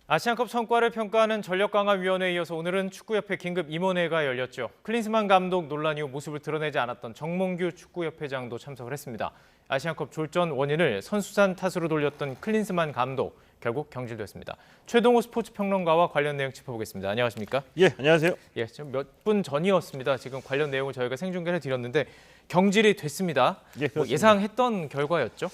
아시안컵 성과를 평가하는 전력강화위원회에 이어서 오늘은 축구협회 긴급 임원회가 열렸죠. 클린스만 감독 논란 이후 모습을 드러내지 않았던 정몽규 축구협회장도 참석을 했습니다. 아시안컵 졸전 원인을 선수단 탓으로 돌렸던 클린스만 감독, 결국 경질됐습니다. 최동호 스포츠평론가와 관련 내용 짚어보겠습니다. 안녕하십니까? 예, 안녕하세요. 예, 지금 몇 분 전이었습니다. 지금 관련 내용을 저희가 생중계를 드렸는데 경질이 됐습니다. 예, 뭐 예상했던 결과였죠?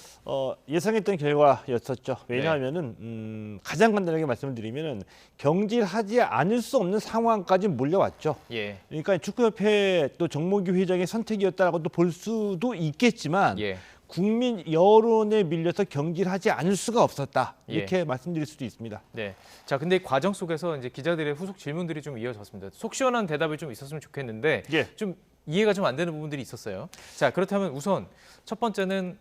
예상했던 결과였었죠. 왜냐하면은 가장 간단하게 말씀을 드리면은 경질하지 않을 수 없는 상황까지 몰려왔죠. 예. 그러니까 축구협회 또 정몽규 회장의 선택이었다라고도 볼 수도 있겠지만 예. 국민 여론에 밀려서 경질하지 않을 수가 없었다. 이렇게 예. 말씀드릴 수도 있습니다. 네. 자, 근데 이 과정 속에서 이제 기자들의 후속 질문들이 좀 이어졌습니다. 속 시원한 대답이 좀 있었으면 좋겠는데 예. 좀 이해가 좀 안 되는 부분들이 있었어요. 자, 그렇다면 우선 첫 번째는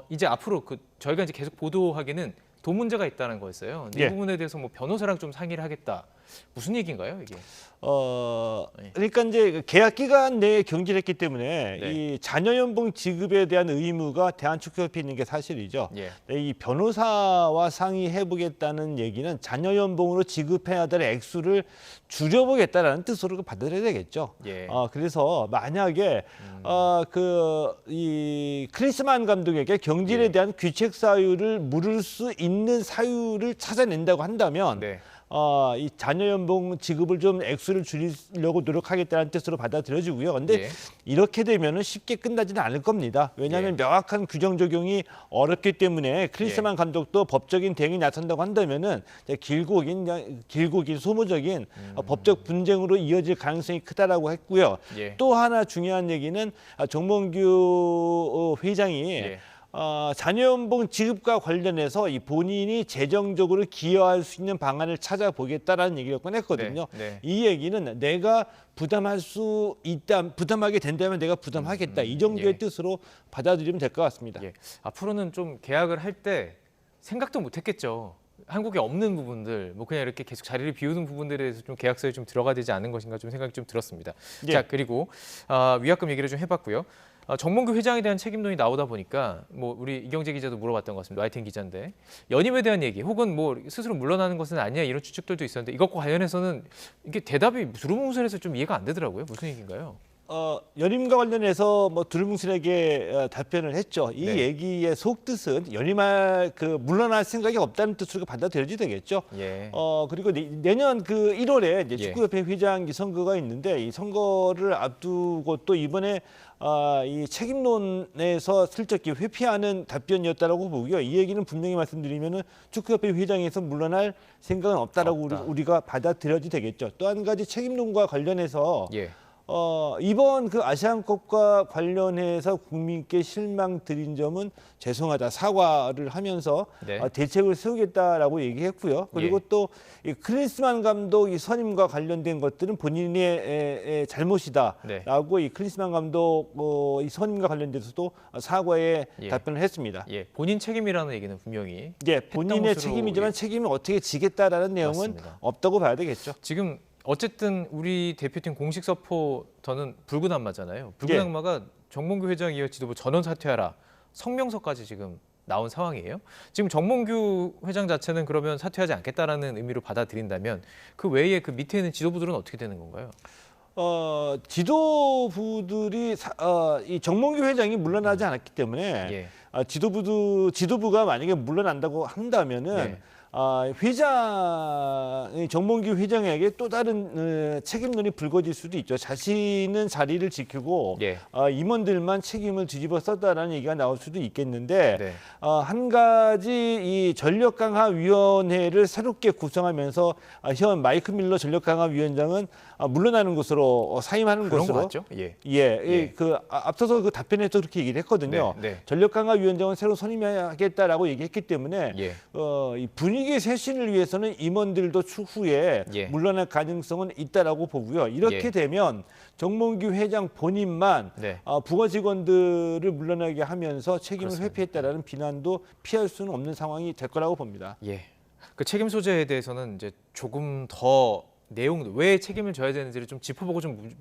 이제 앞으로 저희가 이제 계속 보도하기는 돈 문제가 있다는 거였어요. 근데 예. 이 부분에 대해서 뭐 변호사랑 좀 상의를 하겠다. 무슨 얘기인가요, 이게? 그러니까 이제 계약 기간 내에 경질했기 때문에 네. 이 자녀 연봉 지급에 대한 의무가 대한축구협회에 있는 게 사실이죠. 예. 이 변호사와 상의해보겠다는 얘기는 자녀 연봉으로 지급해야 될 액수를 줄여보겠다라는 뜻으로 받아들여야 되겠죠. 예. 그래서 만약에 이 클린스만 감독에게 경질에 예. 대한 귀책 사유를 물을 수 있는 사유를 찾아낸다고 한다면. 네. 이 자녀 연봉 지급을 좀 액수를 줄이려고 노력하겠다는 뜻으로 받아들여지고요. 근데 예. 이렇게 되면은 쉽게 끝나지는 않을 겁니다. 왜냐하면 예. 명확한 규정 적용이 어렵기 때문에 클린스만 감독도 법적인 대응이 나선다고 한다면은 길고 긴 소모적인 법적 분쟁으로 이어질 가능성이 크다라고 했고요. 예. 또 하나 중요한 얘기는 정몽규 회장이 예. 자녀 연봉 지급과 관련해서 이 본인이 재정적으로 기여할 수 있는 방안을 찾아보겠다라는 얘기를 꺼냈거든요. 네, 네. 이 얘기는 내가 부담할 수 있다, 부담하게 된다면 내가 부담하겠다. 이 정도의 예. 뜻으로 받아들이면 될 것 같습니다. 예. 앞으로는 좀 계약을 할 때 생각도 못했겠죠. 한국에 없는 부분들, 뭐 그냥 이렇게 계속 자리를 비우는 부분들에 대해서 좀 계약서에 좀 들어가야 되지 않는 것인가 좀 생각이 좀 들었습니다. 예. 자, 그리고 위약금 얘기를 좀 해봤고요. 정몽규 회장에 대한 책임론이 나오다 보니까 뭐 우리 이경재 기자도 물어봤던 것 같습니다. YTN 기자인데 연임에 대한 얘기 혹은 뭐 스스로 물러나는 것은 아니냐 이런 추측들도 있었는데 이것과 관련해서는 이게 대답이 두루뭉술해서 좀 이해가 안 되더라고요. 무슨 얘기인가요? 연임과 관련해서 뭐 두루뭉술하게 답변을 했죠. 이 네. 얘기의 속뜻은 연임할 물러날 생각이 없다는 뜻으로 받아들여야 되겠죠. 예. 그리고 내년 1월에 이제 예. 축구협회 회장 선거가 있는데 이 선거를 앞두고 또 이번에 이 책임론에서 슬쩍 회피하는 답변이었다라고 보고요. 이 얘기는 분명히 말씀드리면은 축구협회 회장에서 물러날 생각은 없다라고 없다. 우리가 받아들여도 되겠죠. 또 한 가지 책임론과 관련해서 예. 이번 아시안컵과 관련해서 국민께 실망 드린 점은 죄송하다 사과를 하면서 네. 대책을 세우겠다라고 얘기했고요. 그리고 예. 또 이 클린스만 감독 이 선임과 관련된 것들은 본인의 잘못이다라고 네. 이 클린스만 감독 이 선임과 관련돼서도 사과에 예. 답변을 했습니다. 예. 본인 책임이라는 얘기는 분명히 예, 본인의 것으로, 책임이지만 예. 책임을 어떻게 지겠다라는 내용은 맞습니다. 없다고 봐야 되겠죠. 지금 어쨌든 우리 대표팀 공식 서포터는 붉은 악마잖아요. 붉은 예. 악마가 정몽규 회장 이어 지도부 전원 사퇴하라 성명서까지 지금 나온 상황이에요. 지금 정몽규 회장 자체는 그러면 사퇴하지 않겠다라는 의미로 받아들인다면 그 외에 그 밑에 있는 지도부들은 어떻게 되는 건가요? 지도부들이 이 정몽규 회장이 물러나지 않았기 때문에 예. 지도부가 만약에 물러난다고 한다면은 네. 정몽규 회장에게 또 다른 책임론이 불거질 수도 있죠. 자신은 자리를 지키고 예. 임원들만 책임을 뒤집어 썼다라는 얘기가 나올 수도 있겠는데 네. 한 가지 이 전력강화위원회를 새롭게 구성하면서 현 마이크 밀러 전력강화위원장은 물러나는 것으로 사임하는 그런 것으로 거 같죠? 예. 예, 앞서서 앞편에서 그렇게 얘기를 했거든요. 네, 네. 전력강화위원장은 새로 선임하겠다라고 얘기했기 때문에 예. 이 분위기 쇄신을 위해서는 임원들도 추후에 예. 물러날 가능성은 있다라고 보고요. 이렇게 예. 되면 정몽규 회장 본인만 네. 부하 직원들을 물러나게 하면서 책임을 그렇습니다. 회피했다라는 비난도 피할 수는 없는 상황이 될 거라고 봅니다. 예. 그 책임 소재에 대해서는 이제 조금 더 내용 왜 책임을 져야 되는지를 좀 짚어보고 좀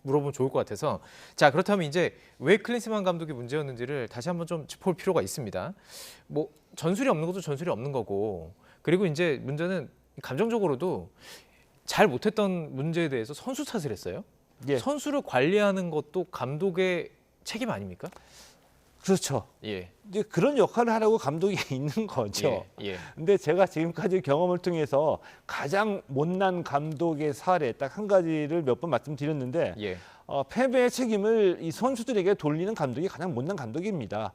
물어보면 좋을 것 같아서 자 그렇다면 이제 왜 클린스만 감독이 문제였는지를 다시 한번 좀 짚어볼 필요가 있습니다. 뭐 전술이 없는 것도 전술이 없는 거고 그리고 이제 문제는 감정적으로도 잘 못했던 문제에 대해서 선수 탓을 했어요. 예. 선수를 관리하는 것도 감독의 책임 아닙니까? 그렇죠. 예. 이제 그런 역할을 하라고 감독이 있는 거죠. 예. 근데 제가 지금까지 경험을 통해서 가장 못난 감독의 사례 딱 한 가지를 몇 번 말씀드렸는데 예. 패배의 책임을 이 선수들에게 돌리는 감독이 가장 못난 감독입니다.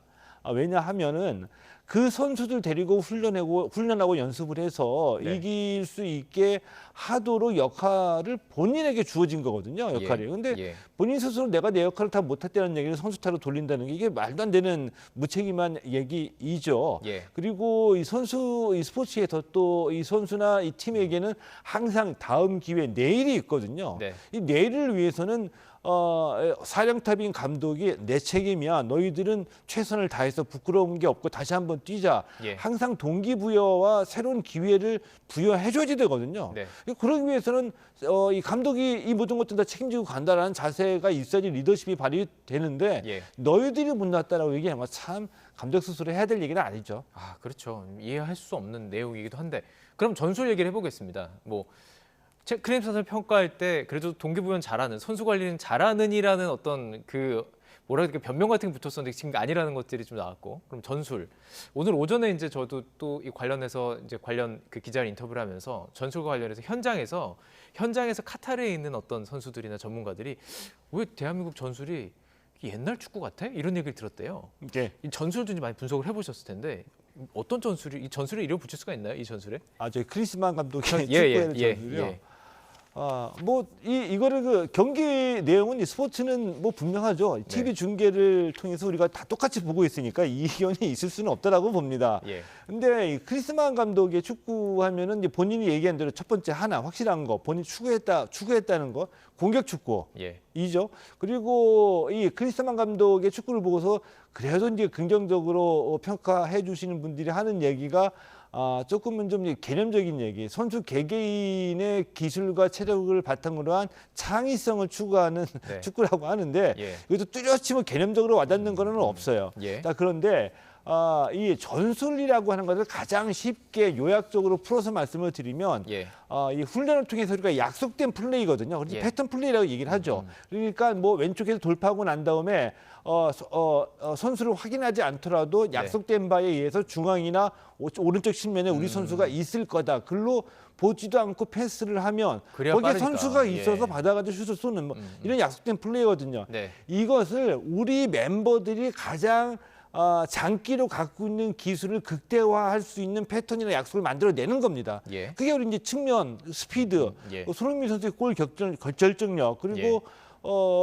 왜냐하면은 그 선수들 데리고 훈련하고 연습을 해서 네. 이길 수 있게 하도록 역할을 본인에게 주어진 거거든요. 역할이. 근데 예. 본인 스스로 내가 내 역할을 다 못했다는 얘기를 선수 탓으로 돌린다는 게 이게 말도 안 되는 무책임한 얘기이죠. 예. 그리고 이 스포츠에서 또 이 선수나 이 팀에게는 항상 다음 기회 내일이 있거든요. 네. 이 내일을 위해서는 사령탑인 감독이 내 책임이야. 너희들은 최선을 다해서 부끄러운 게 없고 다시 한번 뛰자. 예. 항상 동기부여와 새로운 기회를 부여해줘야 되거든요. 네. 그러기 위해서는 이 감독이 이 모든 것들 다 책임지고 간다라는 자세가 있어야지 리더십이 발휘되는데 예. 너희들이 못났다라고 얘기하면 참 감독 스스로 해야 될 얘기는 아니죠. 아, 그렇죠. 이해할 수 없는 내용이기도 한데 그럼 전술 얘기를 해보겠습니다. 뭐 클램 선수를 평가할 때 그래도 동기부여는 잘하는, 선수 관리는 잘하는이라는 어떤 그 뭐라 해야 될까 변명 같은 게 붙었었는데 지금 아니라는 것들이 좀 나왔고, 그럼 전술 오늘 오전에 이제 저도 또 이 관련해서 이제 관련 그 기자를 인터뷰를 하면서 전술과 관련해서 현장에서 카타르에 있는 어떤 선수들이나 전문가들이 왜 대한민국 전술이 옛날 축구 같아? 이런 얘기를 들었대요. 예. 이 전술도 이제 많이 분석을 해보셨을 텐데 어떤 전술이 이 전술에 이름 붙일 수가 있나요? 이 전술에? 저희 크리스만 감독의 예, 축구의 전술이요. 이거를 그 경기 내용은 이 스포츠는 뭐 분명하죠. TV 중계를 통해서 우리가 다 똑같이 보고 있으니까 이견이 있을 수는 없다라고 봅니다. 예. 근데 이 크리스만 감독의 축구하면은 이제 본인이 얘기한 대로 첫 번째 하나 확실한 거, 본인 추구했다는 거, 공격 축구. 예. 이죠. 그리고 이 크리스만 감독의 축구를 보고서 그래도 이제 긍정적으로 평가해 주시는 분들이 하는 얘기가 조금은 좀 개념적인 얘기, 선수 개개인의 기술과 체력을 바탕으로 한 창의성을 추구하는 네. 축구라고 하는데 예. 이것도 뚜렷이 뭐 개념적으로 와닿는 거는 없어요. 예. 그런데 이 전술이라고 하는 것을 가장 쉽게 요약적으로 풀어서 말씀을 드리면 예. 이 훈련을 통해서 우리가 약속된 플레이거든요. 그래서 예. 패턴 플레이라고 얘기를 하죠. 그러니까 뭐 왼쪽에서 돌파하고 난 다음에 선수를 확인하지 않더라도 약속된 바에 의해서 중앙이나 오른쪽 측면에 우리 선수가 있을 거다. 글로 보지도 않고 패스를 하면 그래야 거기에 빠르니까. 선수가 예. 있어서 받아가지고 슛을 쏘는 뭐 이런 약속된 플레이거든요. 네. 이것을 우리 멤버들이 가장 장기로 갖고 있는 기술을 극대화할 수 있는 패턴이나 약속을 만들어내는 겁니다. 예. 그게 우리 이제 측면, 스피드, 예. 손흥민 선수의 골 결정력, 그리고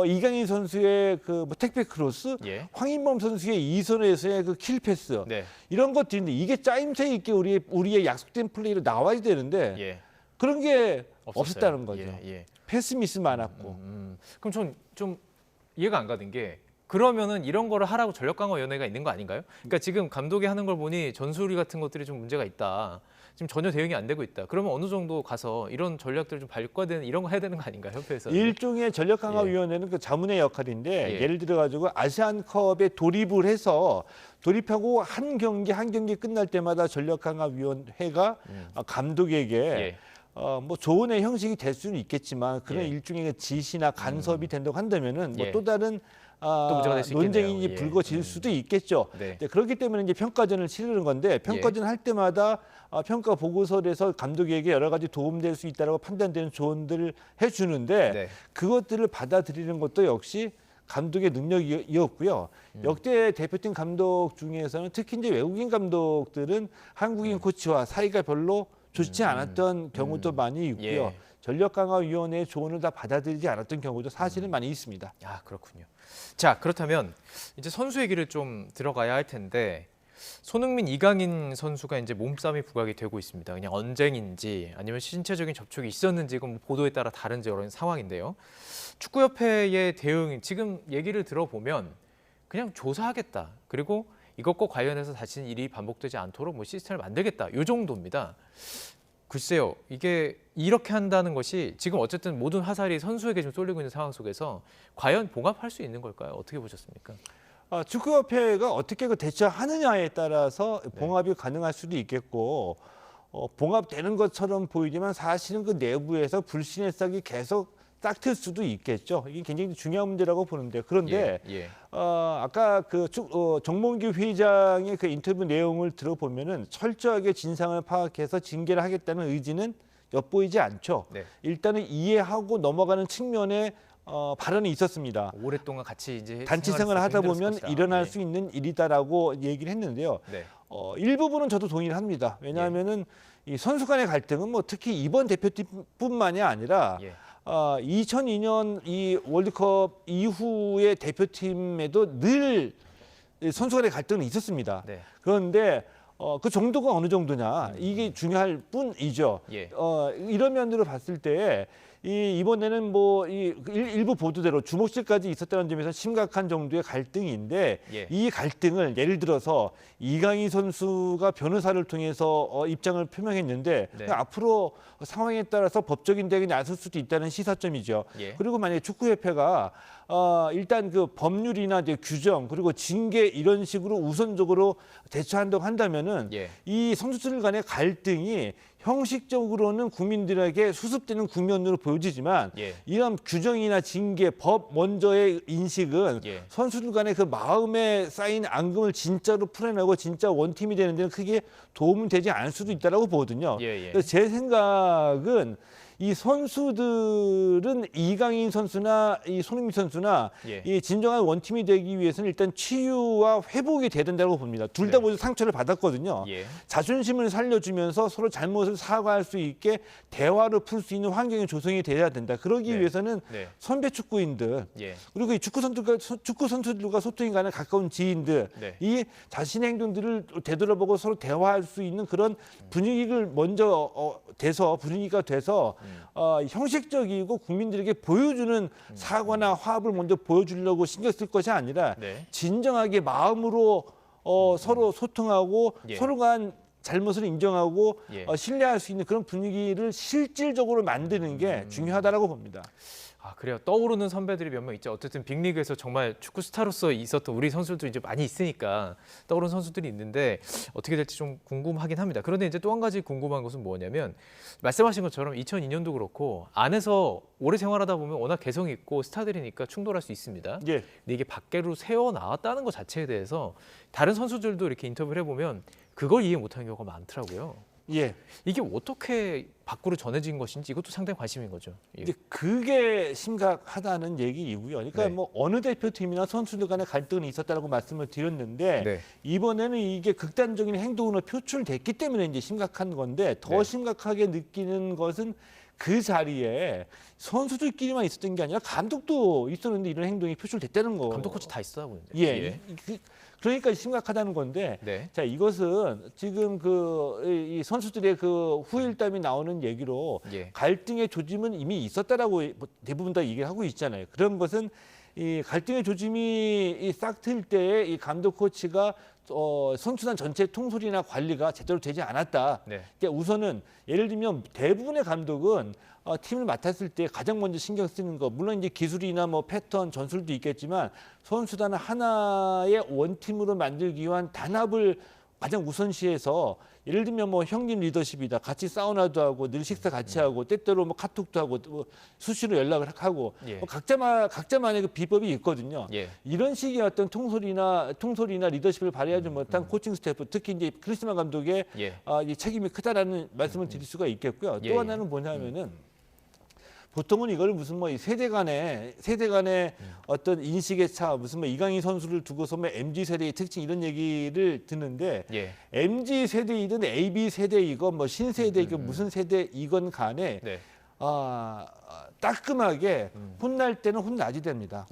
이강인 선수의 그 택배 크로스, 예. 황인범 선수의 이선에서의 그 킬 패스, 네. 이런 것들인데 이게 짜임새 있게 우리의 약속된 플레이로 나와야 되는데 예. 그런 게 없었어요. 없었다는 거죠. 예. 패스 미스 많았고. 그럼 전 좀 이해가 안 가는 게 그러면은 이런 거를 하라고 전력강화위원회가 있는 거 아닌가요? 그러니까 지금 감독이 하는 걸 보니 전술이 같은 것들이 좀 문제가 있다. 지금 전혀 대응이 안 되고 있다. 그러면 어느 정도 가서 이런 전략들을 좀 발과되는 이런 거 해야 되는 거 아닌가요? 협회에서? 일종의 전력강화위원회는 그 자문의 역할인데 예. 예를 들어 가지고 아시안컵에 돌입을 해서 돌입하고 한 경기 끝날 때마다 전력강화위원회가 감독에게 예. 뭐 조언의 형식이 될 수는 있겠지만 그런 예. 일종의 지시나 간섭이 된다고 한다면은 뭐 예. 또 다른 문제가 될수 있겠네요. 논쟁이 예. 불거질 수도 있겠죠. 네. 그렇기 때문에 이제 평가전을 치르는 건데 평가전 할 때마다 평가 보고서에서 감독에게 여러 가지 도움될 수 있다라고 판단되는 조언들을 해주는데 네. 그것들을 받아들이는 것도 역시 감독의 능력이었고요. 역대 대표팀 감독 중에서는 특히 이제 외국인 감독들은 한국인 코치와 사이가 별로 좋지 않았던 경우도 많이 있고요. 예. 전력강화위원회의 조언을 다 받아들이지 않았던 경우도 사실은 많이 있습니다. 아, 그렇군요. 자, 그렇다면 이제 선수 얘기를 좀 들어가야 할 텐데 손흥민, 이강인 선수가 이제 몸싸움이 부각이 되고 있습니다. 그냥 언쟁인지 아니면 신체적인 접촉이 있었는지 그건 뭐 보도에 따라 다른지 이런 상황인데요. 축구협회의 대응 지금 얘기를 들어보면 그냥 조사하겠다. 그리고 이것과 관련해서 다시는 일이 반복되지 않도록 뭐 시스템을 만들겠다. 이 정도입니다. 글쎄요, 이게 이렇게 한다는 것이 지금 어쨌든 모든 화살이 선수에게 좀 쏠리고 있는 상황 속에서 과연 봉합할 수 있는 걸까요? 어떻게 보셨습니까? 축구협회가 어떻게 그 대처하느냐에 따라서 봉합이 가능할 수도 있겠고 봉합되는 것처럼 보이지만 사실은 그 내부에서 불신의 싹이 계속 싹틀 수도 있겠죠. 이게 굉장히 중요한 문제라고 보는데 그런데 아까 그 정몽규 회장의 그 인터뷰 내용을 들어보면은 철저하게 진상을 파악해서 징계를 하겠다는 의지는 엿보이지 않죠. 네. 일단은 이해하고 넘어가는 측면에 발언이 있었습니다. 오랫동안 같이 이제 단체 생활을 하다 보면 일어날 수 있는 일이다라고 얘기를 했는데요. 네. 일부분은 저도 동의를 합니다. 왜냐하면은 이 선수 간의 갈등은 뭐 특히 이번 대표팀뿐만이 아니라 2002년 이 월드컵 이후의 대표팀에도 늘 선수 간의 갈등은 있었습니다. 네. 그런데 그 정도가 어느 정도냐 이게 중요할 뿐이죠. 이런 면으로 봤을 때 이번에는 뭐 일부 보도대로 주목실까지 있었다는 점에서 심각한 정도의 갈등인데 이 갈등을 예를 들어서 이강인 선수가 변호사를 통해서 입장을 표명했는데 앞으로 상황에 따라서 법적인 대응이 나설 수도 있다는 시사점이죠. 그리고 만약에 축구협회가 일단 그 법률이나 이제 규정 그리고 징계 이런 식으로 우선적으로 대처한다고 한다면은 이 선수들 간의 갈등이 형식적으로는 국민들에게 수습되는 국면으로 보여지지만 이런 규정이나 징계, 법 먼저의 인식은 선수들 간의 그 마음에 쌓인 앙금을 진짜로 풀어내고 진짜 원팀이 되는 데는 크게 도움은 되지 않을 수도 있다고 보거든요. 그래서 제 생각은 이 선수들은 이강인 선수나 이 손흥민 선수나 이 진정한 원팀이 되기 위해서는 일단 치유와 회복이 돼야 된다고 봅니다. 둘 다 모두 상처를 받았거든요. 자존심을 살려주면서 서로 잘못을 사과할 수 있게 대화를 풀 수 있는 환경이 조성이 돼야 된다. 그러기 위해서는 선배 축구인들 그리고 이 축구 선수들과 소통이 가는 가까운 지인들 이 자신의 행동들을 되돌아보고 서로 대화할 수 있는 그런 분위기를 먼저 분위기가 돼서 형식적이고 국민들에게 보여주는 사과나 화합을 먼저 보여주려고 신경 쓸 것이 아니라 진정하게 마음으로 서로 소통하고 서로 간 잘못을 인정하고 신뢰할 수 있는 그런 분위기를 실질적으로 만드는 게 중요하다고 봅니다. 그래요. 떠오르는 선배들이 몇 명 있죠. 어쨌든 빅리그에서 정말 축구 스타로서 있었던 우리 선수들도 이제 많이 있으니까 떠오르는 선수들이 있는데 어떻게 될지 좀 궁금하긴 합니다. 그런데 이제 또 한 가지 궁금한 것은 뭐냐면 말씀하신 것처럼 2002년도 그렇고 안에서 오래 생활하다 보면 워낙 개성 있고 스타들이니까 충돌할 수 있습니다. 근데 이게 밖으로 새어 나왔다는 것 자체에 대해서 다른 선수들도 이렇게 인터뷰를 해보면 그걸 이해 못하는 경우가 많더라고요. 이게 어떻게 밖으로 전해진 것인지 이것도 상당히 관심인 거죠. 이제 그게 심각하다는 얘기이고요. 그러니까 뭐 어느 대표팀이나 선수들 간의 갈등이 있었다고 말씀을 드렸는데 이번에는 이게 극단적인 행동으로 표출됐기 때문에 이제 심각한 건데 더 심각하게 느끼는 것은 그 자리에 선수들끼리만 있었던 게 아니라 감독도 있었는데 이런 행동이 표출됐다는 거. 감독 코치 다 있었다고요. 그러니까 심각하다는 건데, 자 이것은 지금 이 선수들의 그 후일담이 나오는 얘기로 갈등의 조짐은 이미 있었다라고 대부분 다 얘기를 하고 있잖아요. 그런 것은 이 갈등의 조짐이 싹틀 때에 이 감독 코치가 선수단 전체 통솔이나 관리가 제대로 되지 않았다. 그러니까 우선은 예를 들면 대부분의 감독은 팀을 맡았을 때 가장 먼저 신경 쓰는 거 물론 이제 기술이나 뭐 패턴 전술도 있겠지만 선수단을 하나의 원팀으로 만들기 위한 단합을 가장 우선시해서 예를 들면 뭐 형님 리더십이다. 같이 사우나도 하고 늘 식사 같이 하고 때때로 뭐 카톡도 하고 뭐 수시로 연락을 하고 뭐 각자만의 그 비법이 있거든요. 이런 식의 어떤 통솔이나 리더십을 발휘하지 못한 코칭 스태프 특히 이제 클린스만 감독의 이 책임이 크다라는 말씀을 드릴 수가 있겠고요. 또 하나는 뭐냐면은 보통은 이걸 무슨 뭐 세대 간의 어떤 인식의 차, 무슨 뭐 이강인 선수를 두고서 뭐 MZ 세대의 특징 이런 얘기를 듣는데 MZ 세대이든 AB 세대이건 뭐 신세대이건 무슨 세대이건 간에 따끔하게 혼날 때는 혼나지 됩니다.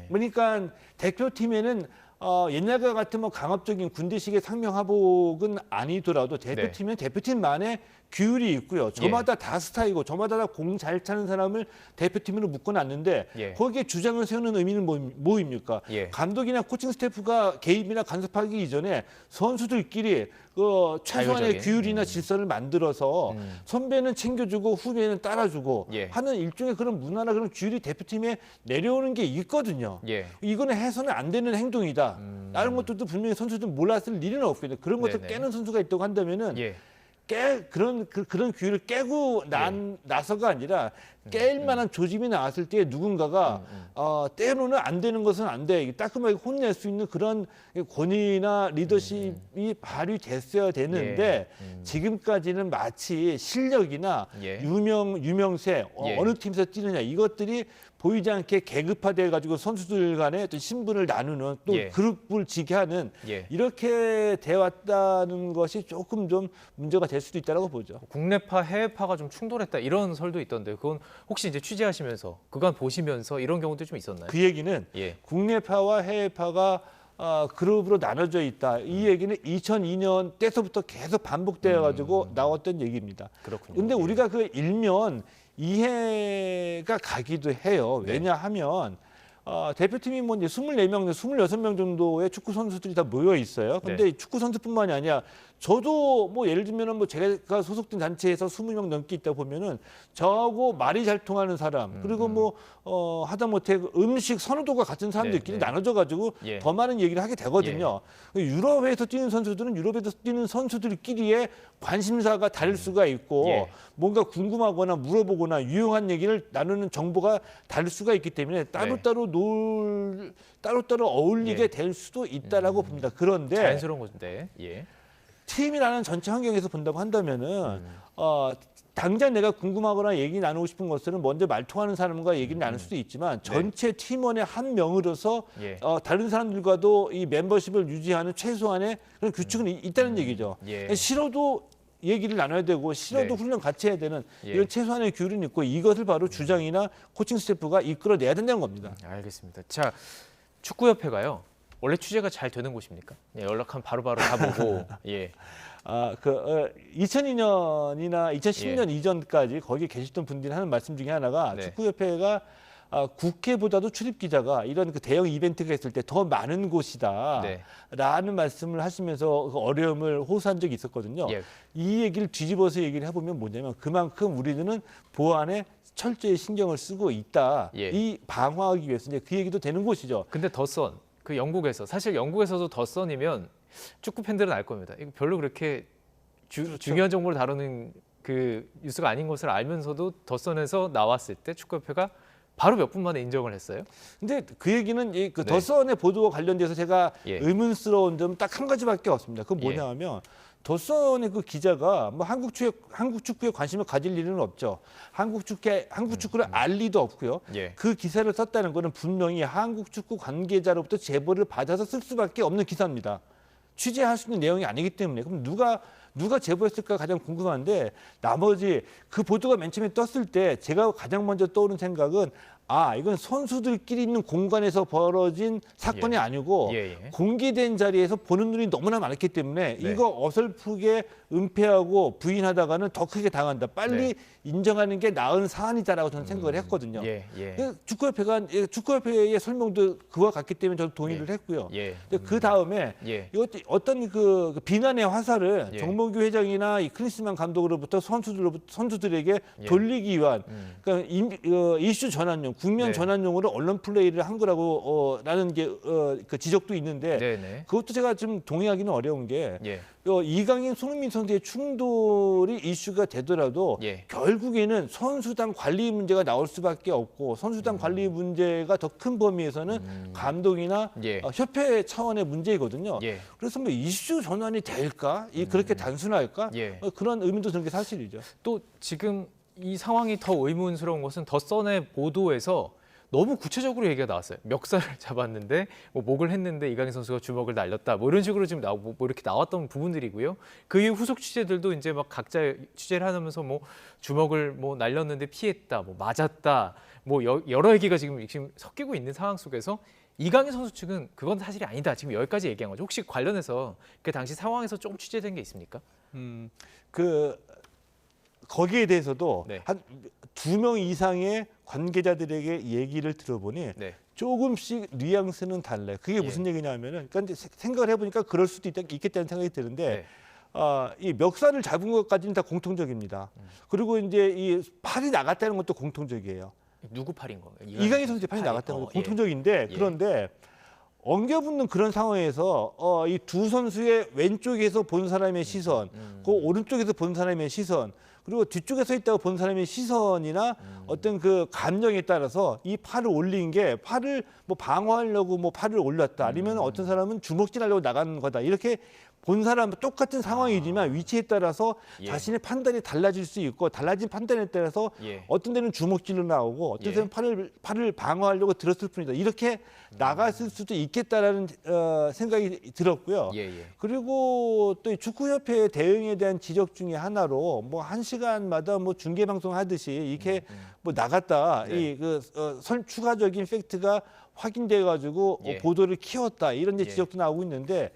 그러니까 대표팀에는 옛날과 같은 뭐 강압적인 군대식의 상명하복은 아니더라도 대표팀은 대표팀만의 규율이 있고요. 저마다 다 스타이고 저마다 다 공 잘 차는 사람을 대표팀으로 묶어놨는데 거기에 주장을 세우는 의미는 뭐입니까? 감독이나 코칭 스태프가 개입이나 간섭하기 이전에 선수들끼리 그 최소한의 규율이나 질서를 만들어서 선배는 챙겨주고 후배는 따라주고 하는 일종의 그런 문화나 그런 규율이 대표팀에 내려오는 게 있거든요. 이거는 해서는 안 되는 행동이다. 다른 것들도 분명히 선수들 몰랐을 일은 없거든요. 그런 것들 깨는 선수가 있다고 한다면은 그런 규율을 깨고 나서가 아니라 깰 만한 조짐이 나왔을 때 누군가가 때로는 안 되는 것은 안 돼. 따끔하게 혼낼 수 있는 그런 권위나 리더십이 발휘됐어야 되는데 지금까지는 마치 실력이나 유명세 어느 팀에서 뛰느냐 이것들이 보이지 않게 계급화돼 가지고 선수들 간의 또 신분을 나누는 또 그룹을 지게 하는 이렇게 돼 왔다는 것이 조금 좀 문제가 될 수도 있다고 보죠. 국내파, 해외파가 좀 충돌했다 이런 설도 있던데 그건 혹시 이제 취재하시면서 그간 보시면서 이런 경우도 좀 있었나요? 그 얘기는 국내파와 해외파가 그룹으로 나눠져 있다. 이 얘기는 2002년 때서부터 계속 반복되어 가지고 나왔던 얘기입니다. 그렇군요. 근데 우리가 그 일면 이해가 가기도 해요. 왜냐하면 대표팀이 뭐 이제 24명, 26명 정도의 축구 선수들이 다 모여 있어요. 근데 축구 선수뿐만이 아니라 저도 뭐 예를 들면은 뭐 제가 소속된 단체에서 20명 넘게 있다 보면은 저하고 말이 잘 통하는 사람 그리고 뭐 하다못해 음식 선호도가 같은 사람들끼리 나눠져 가지고 더 많은 얘기를 하게 되거든요. 유럽에서 뛰는 선수들은 유럽에서 뛰는 선수들끼리의 관심사가 다를 수가 있고 뭔가 궁금하거나 물어보거나 유용한 얘기를 나누는 정보가 다를 수가 있기 때문에 따로따로 어울리게 될 수도 있다라고 봅니다. 그런데 자연스러운 건데. 팀이라는 전체 환경에서 본다고 한다면은 당장 내가 궁금하거나 얘기 나누고 싶은 것들은 먼저 말통하는 사람과 얘기를 나눌 수도 있지만 전체 팀원의 한 명으로서 다른 사람들과도 이 멤버십을 유지하는 최소한의 그런 규칙은 있다는 얘기죠. 싫어도 얘기를 나눠야 되고 싫어도 훈련 같이 해야 되는 이런 최소한의 규율은 있고 이것을 바로 주장이나 코칭 스태프가 이끌어내야 된다는 겁니다. 알겠습니다. 자, 축구협회가요. 원래 취재가 잘 되는 곳입니까? 연락하면 바로바로 가보고 2002년이나 2010년 이전까지 거기 계셨던 분들이 하는 말씀 중에 하나가 축구협회가 국회보다도 출입 기자가 이런 그 대형 이벤트가 있을 때 더 많은 곳이다라는 말씀을 하시면서 그 어려움을 호소한 적이 있었거든요. 이 얘기를 뒤집어서 얘기를 해보면 뭐냐면 그만큼 우리는 보안에 철저히 신경을 쓰고 있다. 이 방어하기 위해서 이제 그 얘기도 되는 곳이죠. 근데 더선 그 영국에서 사실 영국에서도 더선이면 축구 팬들은 알 겁니다. 이거 별로 그렇게 중요한 정보를 다루는 그 뉴스가 아닌 것을 알면서도 더선에서 나왔을 때 축구협회가 바로 몇 분 만에 인정을 했어요. 근데 그 얘기는 그 더선의 보도와 관련돼서 제가 의문스러운 점은 딱 한 가지밖에 없습니다. 그건 뭐냐 하면 더선의 그 기자가 뭐 한국 축구에 관심을 가질 일은 없죠. 한국 축구를 알 리도 없고요. 그 기사를 썼다는 거는 분명히 한국 축구 관계자로부터 제보를 받아서 쓸 수밖에 없는 기사입니다. 취재할 수 있는 내용이 아니기 때문에 그럼 누가 제보했을까 가장 궁금한데 나머지 그 보도가 맨 처음에 떴을 때 제가 가장 먼저 떠오른 생각은 이건 선수들끼리 있는 공간에서 벌어진 사건이 아니고 공개된 자리에서 보는 눈이 너무나 많았기 때문에 이거 어설프게 은폐하고 부인하다가는 더 크게 당한다. 빨리 인정하는 게 나은 사안이다라고 저는 생각을 했거든요. 축구협회의 설명도 그와 같기 때문에 저도 동의를 했고요. 근데 그 다음에 어떤 그 비난의 화살을 정몽규 회장이나 이 클린스만 감독으로부터 선수들에게 돌리기 위한 그러니까 이슈 전환용, 국면 전환용으로 언론 플레이를 한 거라고 라는 게 그 지적도 있는데 그것도 제가 좀 동의하기는 어려운 게 이강인, 손흥민 선수의 충돌이 이슈가 되더라도 결국에는 선수단 관리 문제가 나올 수밖에 없고 선수단 관리 문제가 더 큰 범위에서는 감독이나 협회 차원의 문제이거든요. 그래서 뭐 이슈 전환이 될까? 그렇게 단순할까? 그런 의문도 드는 게 사실이죠. 또 지금 이 상황이 더 의문스러운 것은 더선의 보도에서 너무 구체적으로 얘기가 나왔어요. 멱살을 잡았는데 뭐 목을 했는데 이강인 선수가 주먹을 날렸다. 뭐 이런 식으로 지금 뭐 이렇게 나왔던 부분들이고요. 그 이후 후속 취재들도 이제 막 각자 취재를 하면서 뭐 주먹을 뭐 날렸는데 피했다, 뭐 맞았다, 뭐 여러 얘기가 지금 섞이고 있는 상황 속에서 이강인 선수 측은 그건 사실이 아니다. 지금 여기까지 얘기한 거죠. 혹시 관련해서 그 당시 상황에서 좀 취재된 게 있습니까? 거기에 대해서도 한 2명 이상의 관계자들에게 얘기를 들어보니 조금씩 뉘앙스는 달라요. 그게 무슨 얘기냐면은 그러니까 생각을 해보니까 그럴 수도 있겠다는 생각이 드는데 이 멱살을 잡은 것까지는 다 공통적입니다. 그리고 이제 이 팔이 나갔다는 것도 공통적이에요. 누구 팔인 건가요? 이강인 선수의 팔이 나갔다는 것도 공통적인데 그런데 엉겨붙는 그런 상황에서 이 두 선수의 왼쪽에서 본 사람의 시선, 그 오른쪽에서 본 사람의 시선, 그리고 뒤쪽에 서 있다고 본 사람의 시선이나 어떤 그 감정에 따라서 이 팔을 올린 게 팔을 뭐 방어하려고 뭐 팔을 올렸다, 아니면 어떤 사람은 주먹질하려고 나가는 거다, 이렇게 본 사람 똑같은 상황이지만 위치에 따라서 예. 자신의 판단이 달라질 수 있고, 달라진 판단에 따라서 예. 어떤 데는 주먹질로 나오고 어떤 예. 데는 팔을 방어하려고 들었을 뿐이다, 이렇게 나갔을 수도 있겠다라는 생각이 들었고요. 예, 예. 그리고 또 이 축구협회의 대응에 대한 지적 중에 하나로 뭐 1시간마다 뭐 중계 방송 하듯이 이렇게 뭐 나갔다, 네. 이그 추가적인 팩트가 확인돼 가지고 예. 보도를 키웠다, 이런 이제 예. 지적도 나오고 있는데,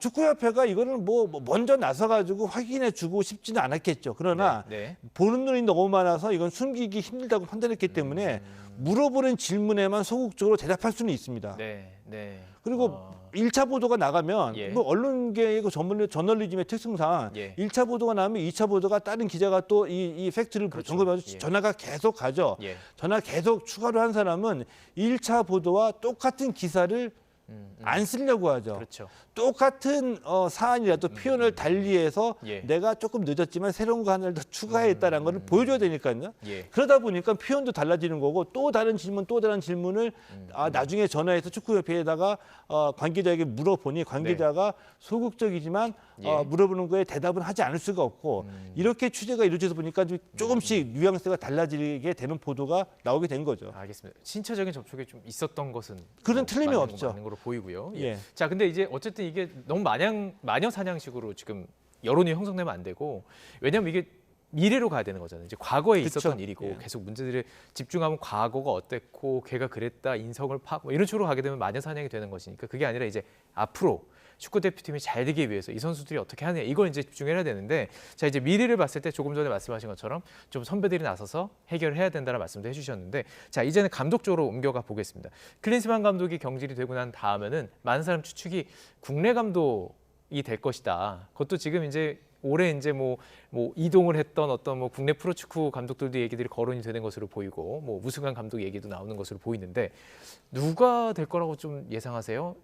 축구협회가 이거를 뭐 먼저 나서 가지고 확인해 주고 싶지는 않았겠죠. 그러나 네. 보는 눈이 너무 많아서 이건 숨기기 힘들다고 판단했기 때문에 물어보는 질문에만 소극적으로 대답할 수는 있습니다. 네. 네. 그리고 1차 보도가 나가면 예. 뭐 언론계의 그 저널리즘의 특성상 예. 1차 보도가 나면 2차 보도가 다른 기자가 또 이 팩트를 그렇죠. 점검해서 예. 전화가 계속 가죠. 예. 전화 계속 추가로 한 사람은 1차 보도와 똑같은 기사를 안 쓰려고 하죠. 그렇죠. 똑같은 사안이라도 표현을 달리해서 예. 내가 조금 늦었지만 새로운 거 하나를 더 추가했다는 것을 보여줘야 되니까요. 예. 그러다 보니까 표현도 달라지는 거고, 또 다른 질문, 또 다른 질문을 나중에 전화해서 축구협회에다가 관계자에게 물어보니 관계자가 소극적이지만 예. 물어보는 거에 대답은 하지 않을 수가 없고, 이렇게 취재가 이루어져서 보니까 좀 조금씩 뉘앙스가 달라지게 되는 보도가 나오게 된 거죠. 알겠습니다. 신체적인 접촉이 좀 있었던 것은 그런 틀림이 맞는 없죠. 맞는 거로 보이고요. 예. 예. 자, 근데 이제 어쨌든 이게 너무 마녀 사냥식으로 지금 여론이 형성되면 안 되고, 왜냐하면 이게 미래로 가야 되는 거잖아요. 이제 과거에 그쵸. 있었던 일이고 예. 계속 문제들을 집중하면 과거가 어땠고 걔가 그랬다, 인성을 뭐 이런 식으로 가게 되면 마녀 사냥이 되는 것이니까, 그게 아니라 이제 앞으로 축구 대표팀이 잘 되기 위해서 이 선수들이 어떻게 하느냐, 이걸 이제 집중해야 되는데, 자, 이제 미래를 봤을 때 조금 전에 말씀하신 것처럼 좀 선배들이 나서서 해결을 해야 된다는 말씀도 해주셨는데, 자, 이제는 감독 쪽으로 옮겨가 보겠습니다. 클린스만 감독이 경질이 되고 난 다음에는 많은 사람 추측이 국내 감독이 될 것이다. 그것도 지금 이제 올해 이제 뭐 이동을 했던 어떤 뭐 국내 프로축구 감독들도 얘기들이 거론이 되는 것으로 보이고, 뭐 우승한 감독 얘기도 나오는 것으로 보이는데, 누가 될 거라고 좀 예상하세요?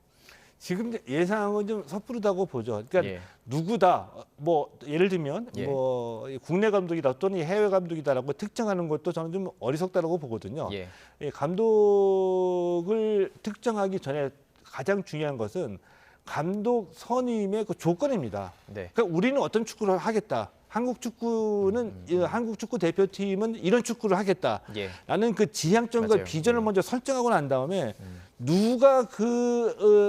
지금 예상은 좀 섣부르다고 보죠. 그러니까 예. 누구다, 뭐 예를 들면 예. 뭐 국내 감독이다 또는 해외 감독이다라고 특정하는 것도 저는 좀 어리석다라고 보거든요. 예. 이 감독을 특정하기 전에 가장 중요한 것은 감독 선임의 그 조건입니다. 네. 그러니까 우리는 어떤 축구를 하겠다. 한국 축구는 한국 축구 대표팀은 이런 축구를 하겠다. 예. 라는 그 지향점과 맞아요. 비전을 예. 먼저 설정하고 난 다음에 누가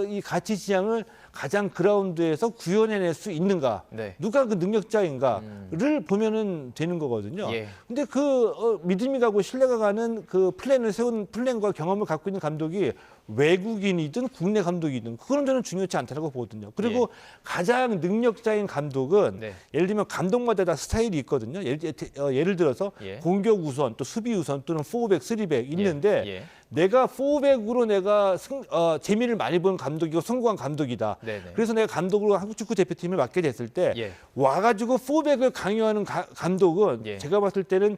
이 가치 지향을 가장 그라운드에서 구현해낼 수 있는가, 네. 누가 그 능력자인가를 보면은 되는 거거든요. 예. 근데 그 믿음이 가고 신뢰가 가는 그 플랜을 세운 플랜과 경험을 갖고 있는 감독이 외국인이든 국내 감독이든 그거는 저는 중요치 않다고 보거든요. 그리고 가장 능력자인 감독은 네. 예를 들면 감독마다 다 스타일이 있거든요. 예를 들어서 예. 공격 우선, 또 수비 우선, 또는 4백, 3백 있는데, 예. 내가 4백으로 내가 재미를 많이 보는 감독이고 성공한 감독이다. 네네. 그래서 내가 감독으로 한국 축구 대표팀을 맡게 됐을 때 예. 와가지고 4백을 강요하는 감독은 예. 제가 봤을 때는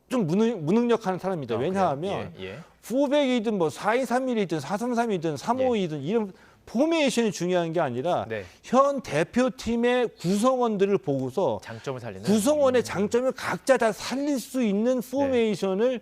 좀 무능력한 사람입니다. 왜냐하면 예. 예. 4백이든 뭐 4-2-3-1이든 4-3-3이든 3-5-2든 이런 포메이션이 중요한 게 아니라 네. 현 대표팀의 구성원들을 보고서 장점을 살리는 구성원의 장점을 각자 다 살릴 수 있는 포메이션을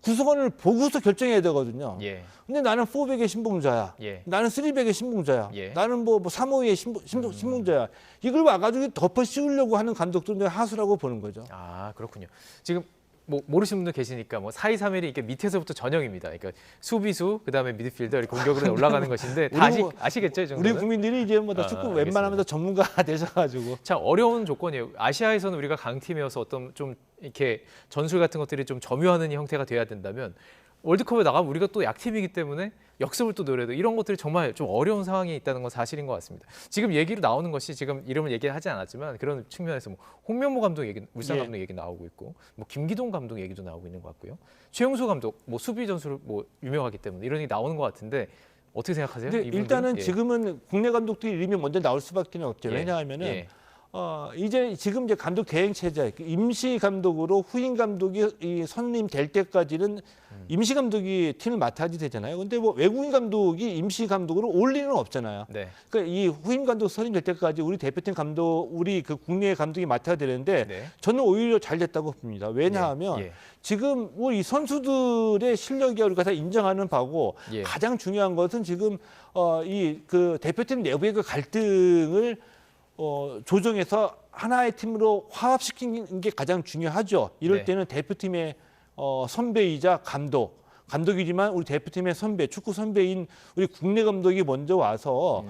구성원을 보고서 결정해야 되거든요. 예. 근데 나는 4백의 신봉자야. 예. 나는 3백의 신봉자야. 예. 나는 뭐 3-5의 신봉자야. 이걸 와가지고 덮어 씌우려고 하는 감독들은 하수라고 보는 거죠. 아, 그렇군요. 지금 뭐 모르시는 분들 계시니까 뭐 4-2-3-1이 이렇게 밑에서부터 전형입니다. 그러니까 수비수, 그다음에 미드필더, 이렇게 공격으로 올라가는 것인데 다 아시겠죠, 이 정도는? 우리 국민들이 이제 뭐 다 축구 웬만하면 다 전문가가 되셔가지고. 참 어려운 조건이에요. 아시아에서는 우리가 강팀이어서 어떤 좀 이렇게 전술 같은 것들이 좀 점유하는 형태가 돼야 된다면, 월드컵에 나가면 우리가 또 약팀이기 때문에 역습을 또 노려도 이런 것들이 정말 좀 어려운 상황이 있다는 건 사실인 것 같습니다. 지금 얘기로 나오는 것이, 지금 이름을 얘기하지 않았지만 그런 측면에서 뭐 홍명보 감독 얘기, 울산 예. 감독 얘기 나오고 있고, 뭐 김기동 감독 얘기도 나오고 있는 것 같고요. 최용수 감독 뭐 수비 전술 뭐 유명하기 때문에 이런 얘기 나오는 것 같은데, 어떻게 생각하세요? 근데 이분들은? 일단은 예. 지금은 국내 감독들이 이름이 먼저 나올 수밖에 없죠. 예. 왜냐하면은 예. 이제 지금 이제 감독 대행 체제, 임시 감독으로 후임 감독이 이 선임될 때까지는 임시 감독이 팀을 맡아야 되잖아요. 근데 뭐 외국인 감독이 임시 감독으로 올 리는 없잖아요. 네. 그러니까 이 후임 감독 선임될 때까지 우리 대표팀 감독, 우리 그 국내 감독이 맡아야 되는데 네. 저는 오히려 잘 됐다고 봅니다. 왜냐하면 예. 지금 우리 선수들의 실력이 우리가 다 인정하는 바고 예. 가장 중요한 것은 지금 이 그 대표팀 내부의 그 갈등을 조정해서 하나의 팀으로 화합시키는 게 가장 중요하죠. 이럴 네. 때는 대표팀의 선배이자 감독이지만 우리 대표팀의 선배, 축구 선배인 우리 국내 감독이 먼저 와서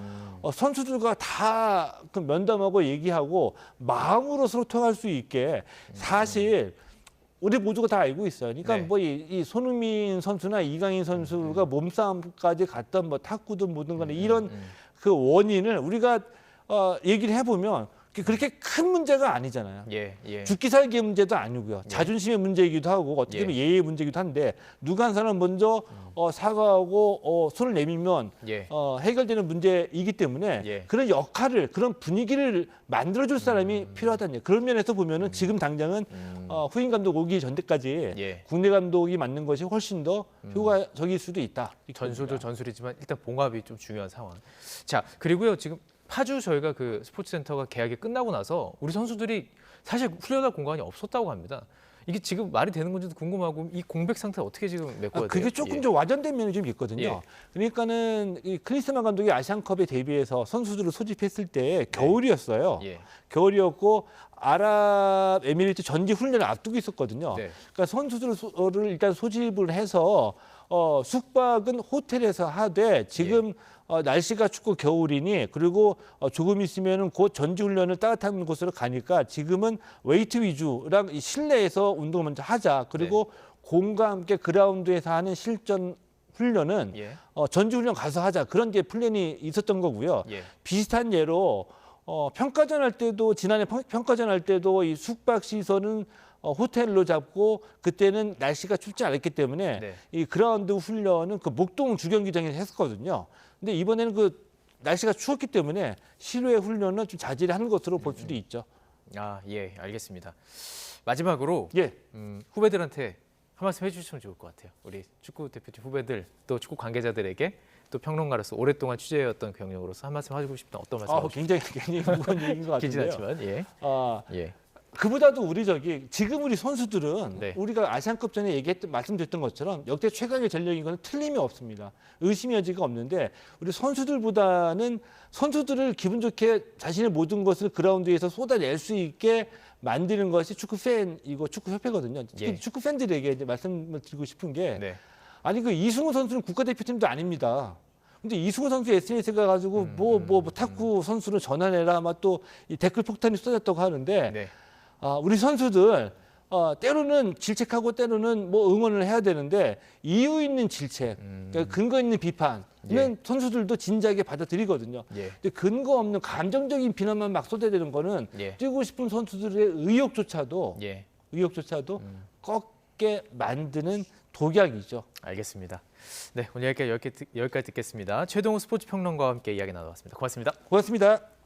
선수들과 다 그 면담하고 얘기하고 마음으로 소통할 수 있게 사실 우리 모두가 다 알고 있어요. 그러니까 네. 뭐 이 손흥민 선수나 이강인 선수가 몸싸움까지 갔던 뭐 탁구든 뭐든 간에 이런 그 원인을 우리가 얘기를 해보면 그렇게 큰 문제가 아니잖아요. 예. 예. 죽기 살기의 문제도 아니고요. 자존심의 문제이기도 하고 어떻게 보면 예의의 문제이기도 한데 누가 한 사람 먼저 사과하고 손을 내밀면 예. 해결되는 문제이기 때문에 예. 그런 역할을 그런 분위기를 만들어줄 사람이 필요하다는 얘기예요. 그런 면에서 보면은 지금 당장은 후임 감독 오기 전때까지 예. 국내 감독이 맡는 것이 훨씬 더 효과적일 수도 있다. 이렇게 전술도 봅니다. 전술이지만 일단 봉합이 좀 중요한 상황. 자, 그리고요. 지금 파주 저희가 그 스포츠센터가 계약이 끝나고 나서 우리 선수들이 사실 훈련할 공간이 없었다고 합니다. 이게 지금 말이 되는 건지도 궁금하고 이 공백 상태 어떻게 지금 메꿔야 돼요? 그게 조금 예. 좀 와전된 면이 좀 있거든요. 예. 그러니까는 이 클린스만 감독이 아시안컵에 대비해서 선수들을 소집했을 때 겨울이었어요. 예. 겨울이었고 아랍에미리트 전지 훈련을 앞두고 있었거든요. 네. 그러니까 선수들을 일단 소집을 해서 숙박은 호텔에서 하되 지금 날씨가 춥고 겨울이니 그리고 조금 있으면은 곧 전지 훈련을 따뜻한 곳으로 가니까 지금은 웨이트 위주랑 이 실내에서 운동을 먼저 하자. 그리고 공과 함께 그라운드에서 하는 실전 훈련은 예. 전지 훈련 가서 하자. 그런 이제 플랜이 있었던 거고요. 예. 비슷한 예로 평가전 할 때도 지난해 평가전 할 때도 이 숙박 시설은 호텔로 잡고 그때는 날씨가 춥지 않았기 때문에 네. 이 그라운드 훈련은 그 목동 주경기장에서 했었거든요. 근데 이번에는 그 날씨가 추웠기 때문에 실외 훈련은 좀 자제를 하는 것으로 볼 수도 있죠. 아, 예, 알겠습니다. 마지막으로 예. 후배들한테 한 말씀 해주시면 좋을 것 같아요. 우리 축구 대표팀 후배들 또 축구 관계자들에게 또 평론가로서 오랫동안 취재해왔던 경력으로서 한 말씀 하시고 싶다. 어떤 말씀? 굉장히 무거운 얘기인 것 길진 같은데요. 않지만 예. 예. 그보다도 우리 지금 우리 선수들은 네. 우리가 아시안컵 전에 말씀드렸던 것처럼 역대 최강의 전력인 건 틀림이 없습니다. 의심의 여지가 없는데 우리 선수들보다는 선수들을 기분 좋게 자신의 모든 것을 그라운드에서 쏟아낼 수 있게 만드는 것이 축구 팬이고 축구 협회거든요. 특히 예. 축구 팬들에게 이제 말씀을 드리고 싶은 게 네. 아니 그 이승우 선수는 국가대표팀도 아닙니다. 근데 이승우 선수 SNS에 가가지고 뭐 탁구 선수를 전환해라 막 또 이 댓글 폭탄이 쏟아졌다고 하는데 네. 우리 선수들 때로는 질책하고 때로는 뭐 응원을 해야 되는데 이유 있는 질책, 그러니까 근거 있는 비판은 선수들도 진지하게 받아들이거든요. 예. 근데 근거 없는 감정적인 비난만 막 쏟아내는 거는 예. 뛰고 싶은 선수들의 의욕조차도 예. 꺾게 만드는 독약이죠. 알겠습니다. 네, 오늘 여기까지 듣겠습니다. 최동호 스포츠 평론가와 함께 이야기 나눠봤습니다. 고맙습니다. 고맙습니다.